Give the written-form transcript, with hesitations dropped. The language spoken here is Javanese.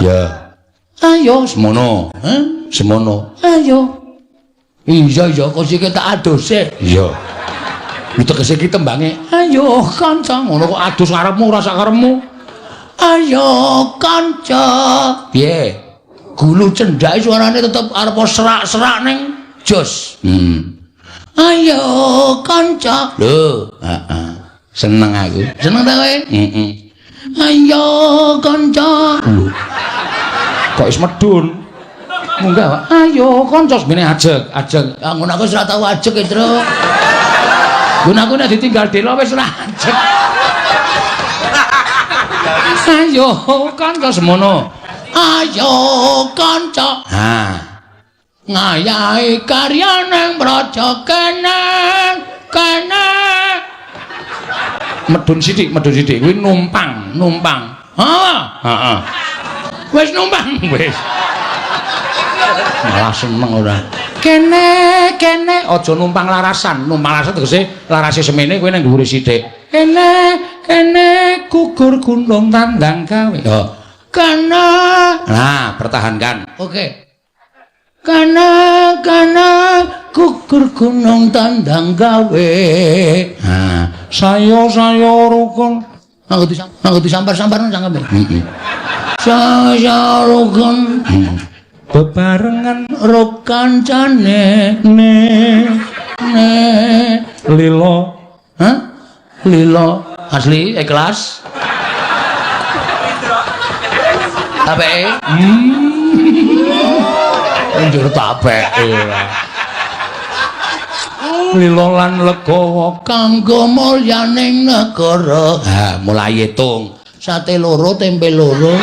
Ya. Ayo semono, semono. Ayo. Iya kok sik tak adus sik. Iya. Itu tegese iki tembange. Ayo kanca ngono kok adus karepmu ora sak karepmu. Ayo kanca. Piye? Gulu cendhake suarane tetep arep serak-serak ning jos. Ayo kanca. Lho, heeh. Seneng aku. Seneng ta kowe? Heeh. Ayo kanca. Lho. Kok wis medun. Munggah, Pak. Ayo kanca semene ajeg. Ngono aku wis ora tau ajeg, Tru. Gun aku nek ditinggal dela wis ora ajeg. Ayo kanca semono. Ayo kanca. Ha. Ngayahi karya nang praja kene. Medun sithik kuwi numpang. Heeh. Wis numpang wis. Malah seneng ora. Kene aja numpang larasan tegese larase semene kowe nang dhuwure sithik. Kene gugur gunung tandang gawe. Yo. Kene. Nah, pertahankan. Oke. Kene gugur gunung tandang gawe. Nah, saya rukun. Anggo disambar-sambar nang cangkeme. Heeh. Saya rukun. Bebarengan ro kancane lilo. Hah? Lilo asli ikhlas. Apike? Njur tapeke. Lilo lan legawa kanggo mulyaning negara. Ha, mulai hitung. Sate loro, tempe loro.